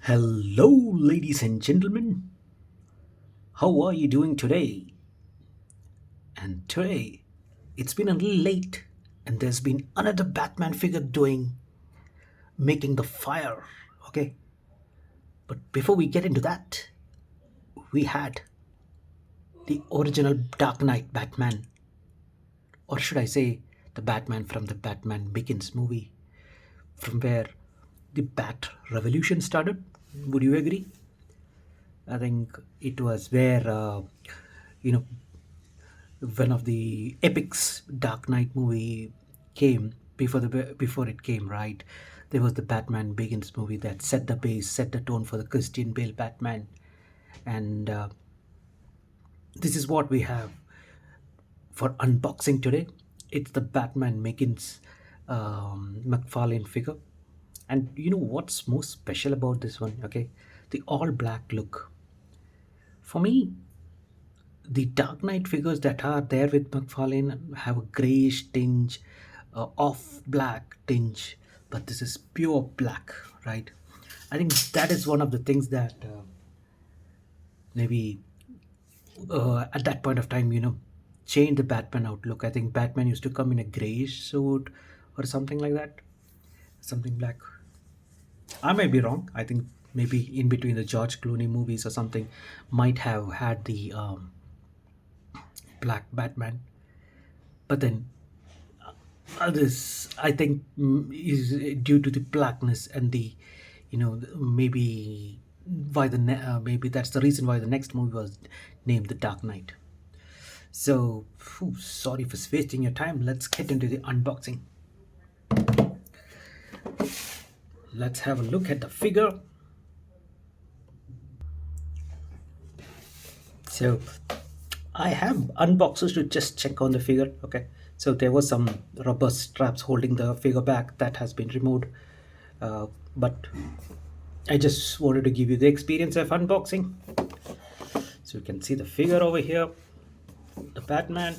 Hello, ladies and gentlemen. How are you doing today? And today, it's been a little late, and there's been another Batman figure making the fire. Okay, but before we get into that, we had the original Dark Knight Batman, or should I say, the Batman from the Batman Begins movie, from where the Bat Revolution started. Would you agree? I think it was where you know one of the epics Dark Knight movie came before it came, right? There was the Batman Begins movie that set the base, set the tone for the Christian Bale Batman, and this is what we have for unboxing today. It's the Batman Begins McFarlane figure, and you know what's most special about this one? Okay, the all black look. For me, the Dark Knight figures that are there with McFarlane have a grayish tinge, off black tinge, but this is pure black, right? I think that is one of the things that maybe at that point of time, change the Batman outlook. I think Batman used to come in a grayish suit or something like that, something black. I may be wrong. I think maybe in between the George Clooney movies or something might have had the black Batman, but then others I think is due to the blackness and the maybe maybe that's the reason why the next movie was named the Dark Knight. So sorry for wasting your time. Let's get into the unboxing. Let's have a look at the figure. So I have unboxes to just check on the figure. Okay, so there was some rubber straps holding the figure back that has been removed, but I just wanted to give you the experience of unboxing. So you can see the figure over here, the Batman,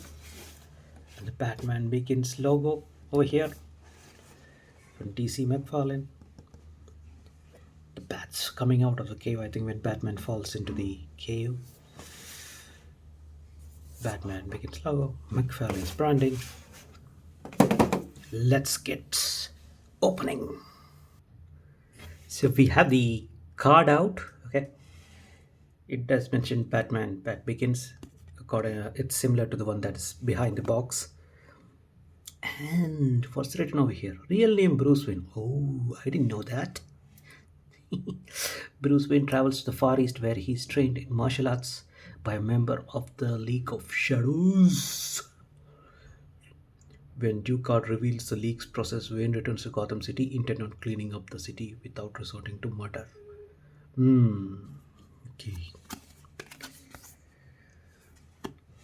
and the Batman Begins logo over here from DC McFarlane. The bats coming out of the cave. I think when Batman falls into the cave. Batman Begins logo, McFarlane's branding. Let's get opening. So we have the card out. Okay, it does mention Batman Bat Begins. It's similar to the one that is behind the box. And what's written over here? Real name Bruce Wayne. Oh, I didn't know that. Bruce Wayne travels to the Far East where he's trained in martial arts by a member of the League of Shadows. When Ducard reveals the league's process, Wayne returns to Gotham City, intent on cleaning up the city without resorting to murder. Okay.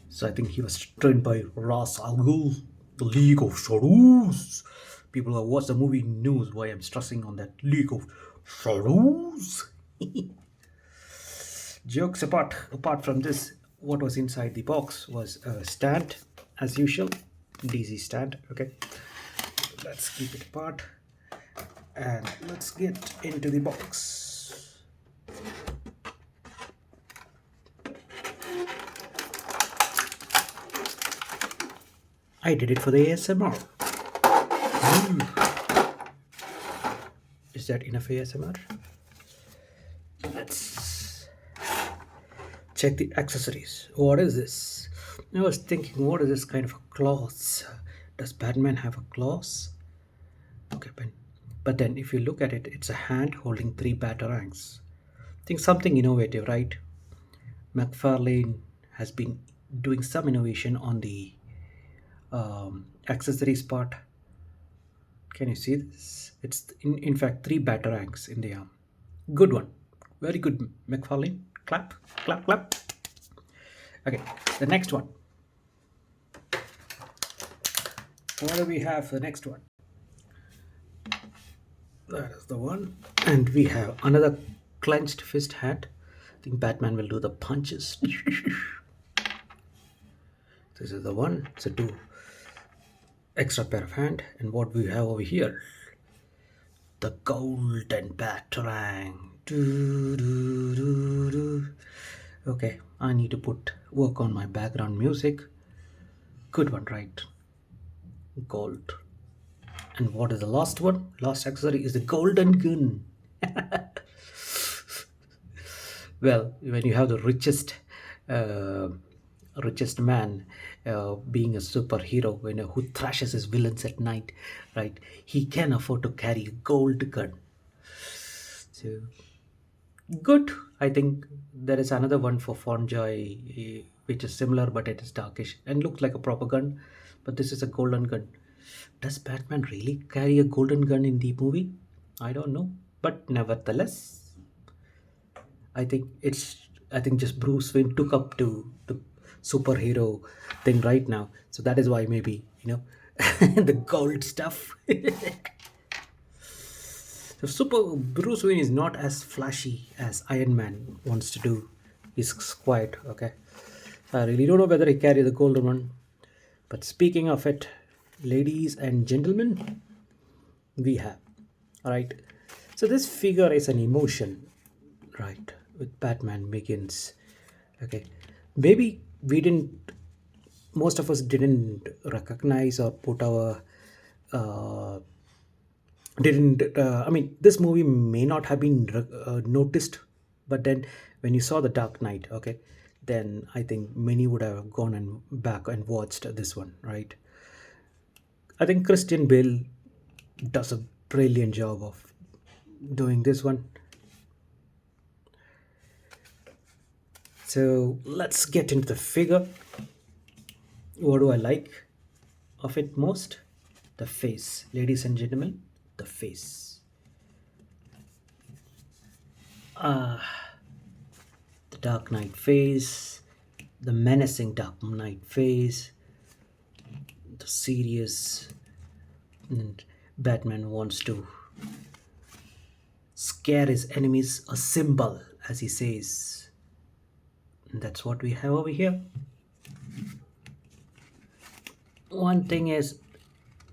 So I think he was trained by Ra's al Ghul, the League of Shadows. People who watch the movie knows why I'm stressing on that League of Shadows. Jokes apart, apart from this, what was inside the box was a stand, as usual, DC stand. Okay, let's keep it apart and let's get into the box. I did it for the ASMR. Is that enough ASMR? Let's check the accessories. What is this? I was thinking, what is this kind of a claws? Does Batman have a claws? Okay, but then if you look at it, it's a hand holding three batarangs. I think something innovative, right? McFarlane has been doing some innovation on the accessories part. Can you see this? It's in fact three batarangs in the arm. Good one. Very good, McFarlane. Clap, clap, clap. Okay, the next one. What do we have for the next one? That is the one. And we have another clenched fist hand. I think Batman will do the punches. This is the one. So two extra pair of hand. And what we have over here? The golden batarang. Do, do, do, do. Okay, I need to put work on my background music. Good one, right? Gold. And what is the last one? Last accessory is the golden gun. Well, when you have the uh, richest man being a superhero, who thrashes his villains at night, right? He can afford to carry a gold gun. So good. I think there is another one for fondjoy, which is similar, but it is darkish and looks like a proper gun. But this is a golden gun. Does Batman really carry a golden gun in the movie? I don't know, but nevertheless, I think it's. I think just Bruce Wayne took up to the superhero thing right now, so that is why maybe the gold stuff. So super Bruce Wayne is not as flashy as Iron Man wants to do. He's quiet. Okay, I really don't know whether he carry the golden one. But speaking of it, ladies and gentlemen, we have. All right. So this figure is an emotion, right? With Batman Begins. Okay. Maybe we didn't. Most of us didn't recognize or put our uh, didn't I mean, this movie may not have been noticed, but then when you saw the Dark Knight, okay, then I think many would have gone and back and watched this one, right? I think Christian Bale does a brilliant job of doing this one. So let's get into the figure. What do I like of it most? The face, ladies and gentlemen, the face. The Dark Knight face, the menacing Dark Knight face, the serious, and Batman wants to scare his enemies, a symbol, as he says. And that's what we have over here. One thing is,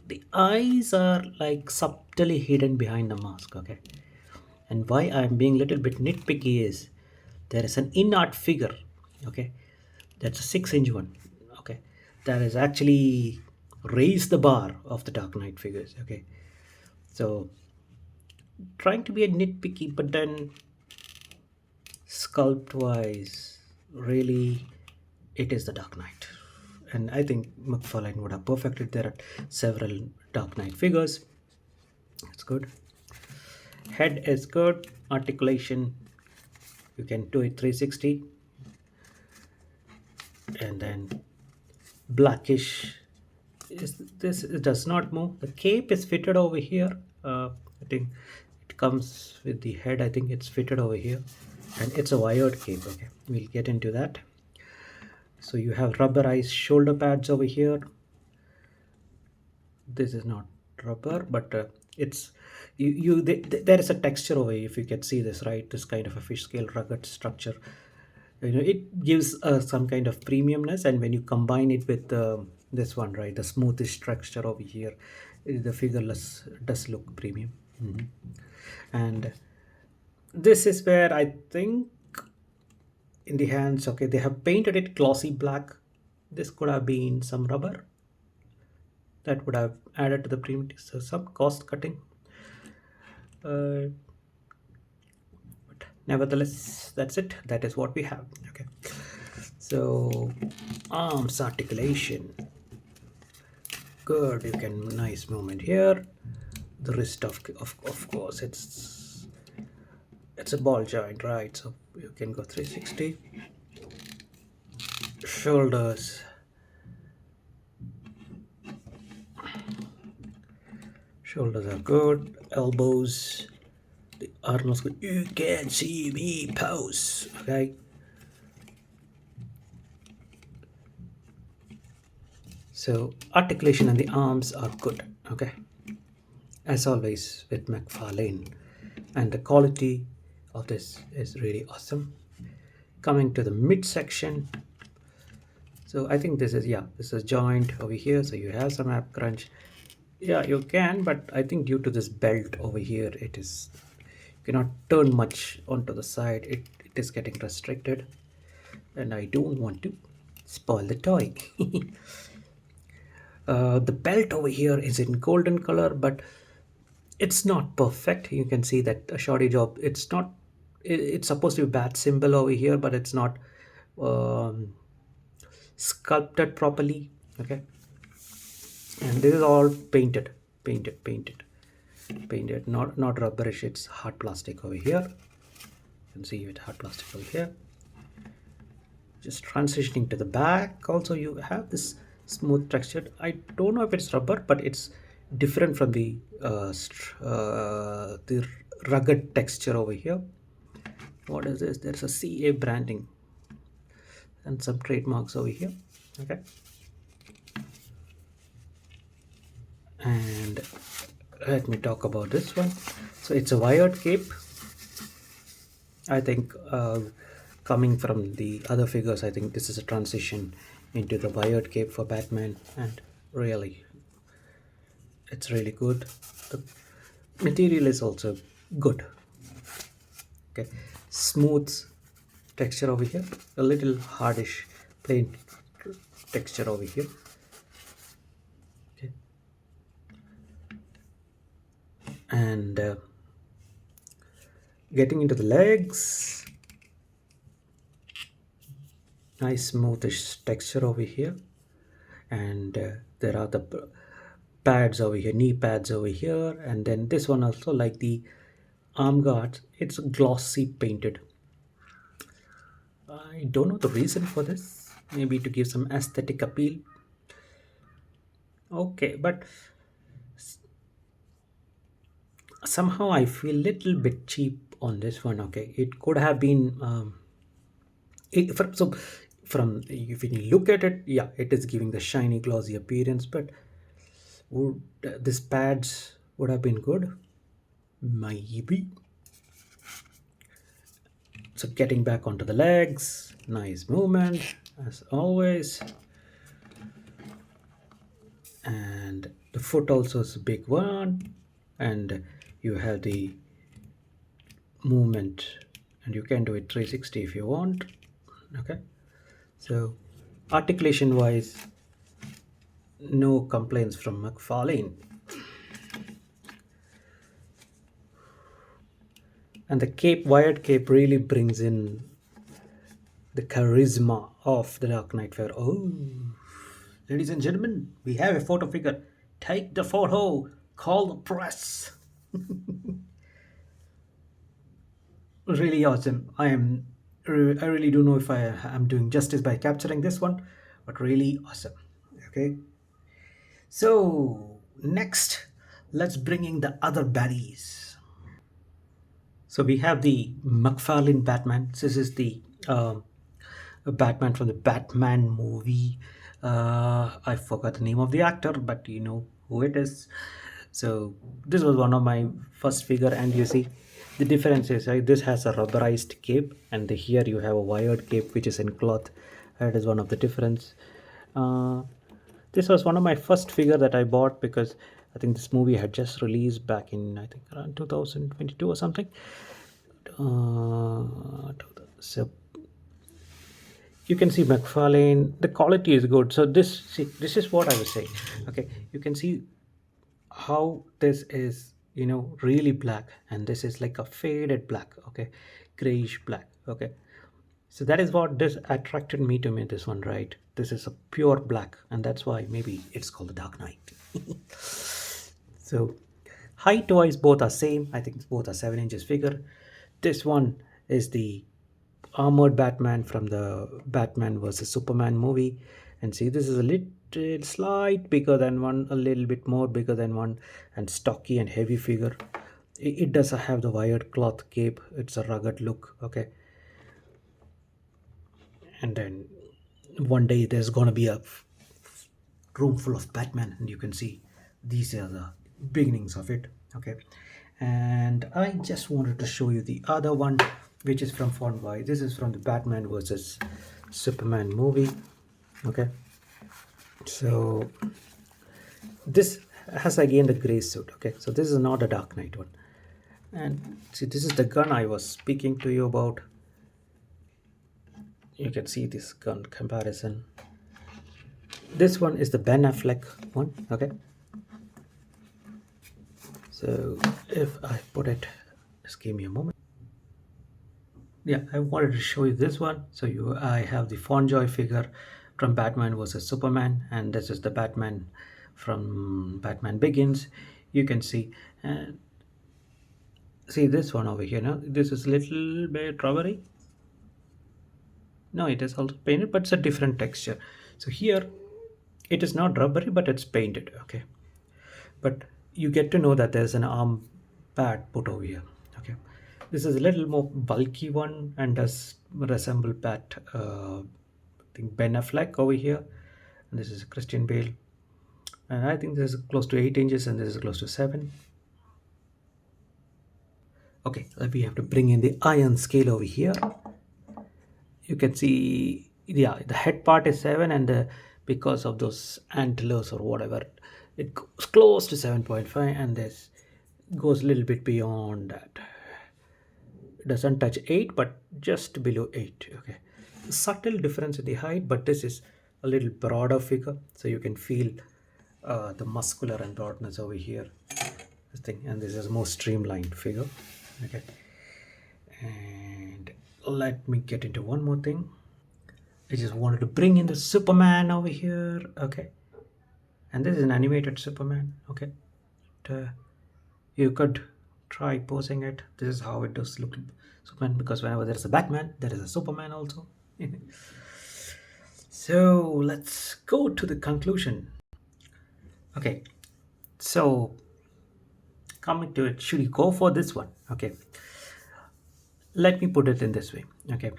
the eyes are like subtly hidden behind the mask, okay? And why I'm being a little bit nitpicky is there is an in-art figure, okay? That's a 6-inch one, okay? That has actually raised the bar of the Dark Knight figures, okay? So trying to be a nitpicky, but then sculpt wise, really, it is the Dark Knight. And I think McFarlane would have perfected there at several Dark Knight figures. It's good. Head is good. Articulation, you can do it 360. And then blackish. This it does not move. The cape is fitted over here. I think it comes with the head. I think it's fitted over here. And it's a wired cape. Okay, we'll get into that. So you have rubberized shoulder pads over here. This is not rubber, but it's there is a texture over here. If you can see this, right, this kind of a fish scale rugged structure, it gives some kind of premiumness. And when you combine it with this one, right, the smoothish texture over here, the figure does look premium. And this is where I think in the hands, okay, they have painted it glossy black. This could have been some rubber that would have added to the premium. So some cost cutting, but nevertheless, that's it. That is what we have. Okay, so arms articulation, good. You can nice movement here. The wrist of course it's a ball joint, right? So you can go 360. Shoulders, shoulders are good. Elbows, the arms good. You can see me pose. Okay. So articulation and the arms are good. Okay. As always with McFarlane, and the quality of this is really awesome. Coming to the midsection, so I think this is joint over here, so you have some ab crunch. Yeah, you can, but I think due to this belt over here, it is, you cannot turn much onto the side. It is getting restricted, and I don't want to spoil the toy. The belt over here is in golden color, but it's not perfect. You can see that a shoddy job. It's not. It's supposed to be bat symbol over here, but it's not um, sculpted properly. Okay, and this is all painted. Not rubberish. It's hard plastic over here. You can see it hard plastic over here. Just transitioning to the back, also you have this smooth textured. I don't know if it's rubber, but it's different from the rugged texture over here. What is this? There's a CA branding and some trademarks over here. Okay, and let me talk about this one. So it's a wired cape. I think coming from the other figures, I think this is a transition into the wired cape for Batman, and really, it's really good. The material is also good. Okay, smooth texture over here, a little hardish, plain texture over here. Okay, and getting into the legs, nice smoothish texture over here, and there are the pads over here, knee pads over here, and then this one also, like the arm guards, it's glossy painted. I don't know the reason for this, maybe to give some aesthetic appeal. Okay, but somehow I feel little bit cheap on this one. Okay, it could have been from if you look at it, yeah, it is giving the shiny glossy appearance, but would these pads would have been good, maybe. So getting back onto the legs, nice movement as always, and the foot also is a big one, and you have the movement, and you can do it 360 if you want. Okay, so articulation wise, no complaints from McFarlane. And the cape, wired cape, really brings in the charisma of the Dark Knight Fair. Oh, ladies and gentlemen, we have a photo figure. Take the photo. Call the press. Really awesome. I really don't know if I am doing justice by capturing this one, but really awesome. Okay. So next, let's bring in the other baddies. So we have the McFarlane Batman. This is the Batman from the Batman movie. I forgot the name of the actor, but you know who it is. So this was one of my first figure, and you see the difference is, right, this has a rubberized cape, and here you have a wired cape which is in cloth. That is one of the difference. This was one of my first figure that I bought because I think this movie had just released back in, I think, around 2022 or something. So you can see McFarlane, the quality is good. So this is what I was saying. Okay, you can see how this is, you know, really black, and this is like a faded black. Okay, grayish black. Okay, so that is what this attracted me to this one, right? This is a pure black, and that's why maybe it's called the Dark Knight. So height wise, both are same. I think both are 7 inches figure. This one is the Armored Batman from the Batman versus Superman movie, and see, this is a little slight bigger than one, a little bit more bigger than one, and stocky and heavy figure. It does have the wired cloth cape. It's a rugged look. Okay, and then one day there's gonna be a room full of Batman, and you can see these are the beginnings of it. Okay, and I just wanted to show you the other one, which is from fondjoy. This is from the Batman versus Superman movie. Okay, so this has again the gray suit. Okay, so this is not a Dark Knight one. And see, this is the gun I was speaking to you about. You can see this gun comparison. This one is the Ben Affleck one. Okay, so if I put it, just give me a moment. Yeah, I wanted to show you this one. So I have the fondjoy figure from Batman versus Superman, and this is the Batman from Batman Begins. You can and see this one over here. Now this is little bit rubbery. No, it is also painted, but it's a different texture. So here it is not rubbery, but it's painted. Okay, but you get to know that there's an arm pad put over here. Okay, this is a little more bulky one and does resemble that I think Ben Affleck over here, and this is Christian Bale, and I think this is close to 8 inches and this is close to 7. Okay, we have to bring in the iron scale over here. You can see, yeah, the head part is 7, and because of those antlers or whatever, it goes close to 7.5, and this goes a little bit beyond that. It doesn't touch 8, but just below 8. Okay, subtle difference in the height, but this is a little broader figure, so you can feel the muscular and broadness over here, this thing, and this is a more streamlined figure. Okay, and let me get into one more thing. I just wanted to bring in the Superman over here. Okay, and this is an animated Superman. Okay, uh, you could try posing it. This is how it does look, Superman, because whenever there is a Batman there is a Superman also. So let's go to the conclusion. Okay, so coming to it, should you go for this one? Okay, let me put it in this way. Okay,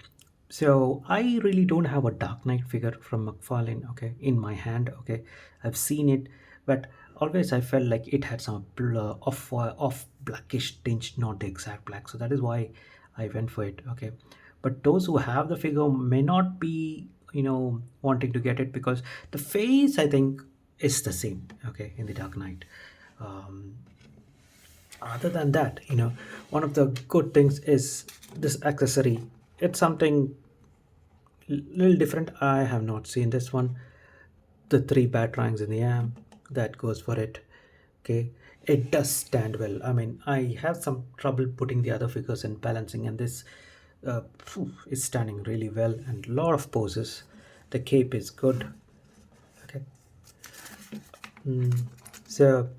so I really don't have a Dark Knight figure from McFarlane, okay, in my hand. Okay, I've seen it, but always I felt like it had some off blackish tinge, not the exact black, so that is why I went for it. Okay, but those who have the figure may not be, wanting to get it, because the face, I think, is the same, okay, in the Dark Knight. um, Other than that, one of the good things is this accessory. It's something little different. I have not seen this one. The three batarangs in the arm, that goes for it. Okay, it does stand well. I mean, I have some trouble putting the other figures and balancing, and this is standing really well, and a lot of poses. The cape is good. Okay. So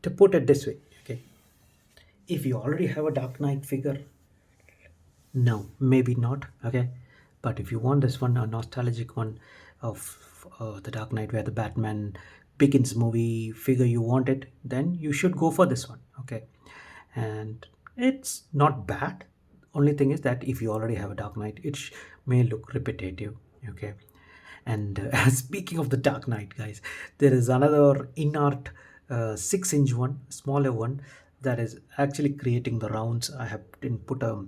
to put it this way, okay, if you already have a Dark Knight figure, no, maybe not. Okay, but if you want this one, a nostalgic one of the Dark Knight, where the Batman Begins movie figure you want it, then you should go for this one. Okay, and it's not bad. Only thing is that if you already have a Dark Knight, it may look repetitive. Okay, and speaking of the Dark Knight, guys, there is another in-art 6-inch one, smaller one, that is actually creating the rounds. I have didn't put a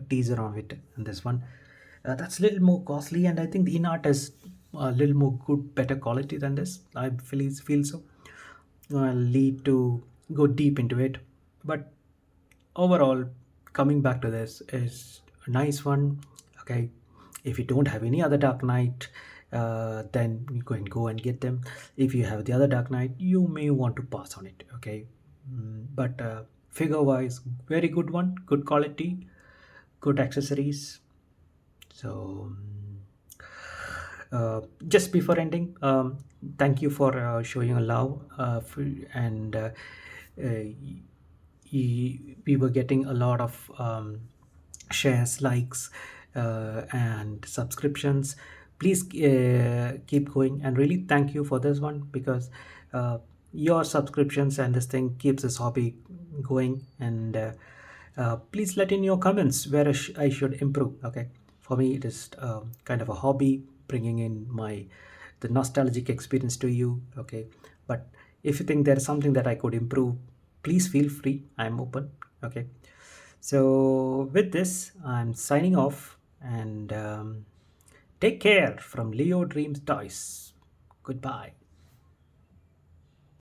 teaser on it, and this one, that's a little more costly, and I think the in-art is a little more good, better quality than this. I feel so. I'll need to go deep into it, but overall, coming back to this, is a nice one. Okay, if you don't have any other Dark Knight, then you can go and get them. If you have the other Dark Knight, you may want to pass on it. Okay, but figure wise, very good one, good quality, good accessories. So just before ending, thank you for showing a love, and we were getting a lot of shares, likes, and subscriptions. Please keep going, and really thank you for this one, because your subscriptions and this thing keeps this hobby going. And please let in your comments where I should improve. Okay, for me it is kind of a hobby, bringing in the nostalgic experience to you. Okay, but if you think there is something that I could improve, please feel free. I'm open. Okay, so with this, I'm signing off, and take care from Leo Dreams Toys. Goodbye.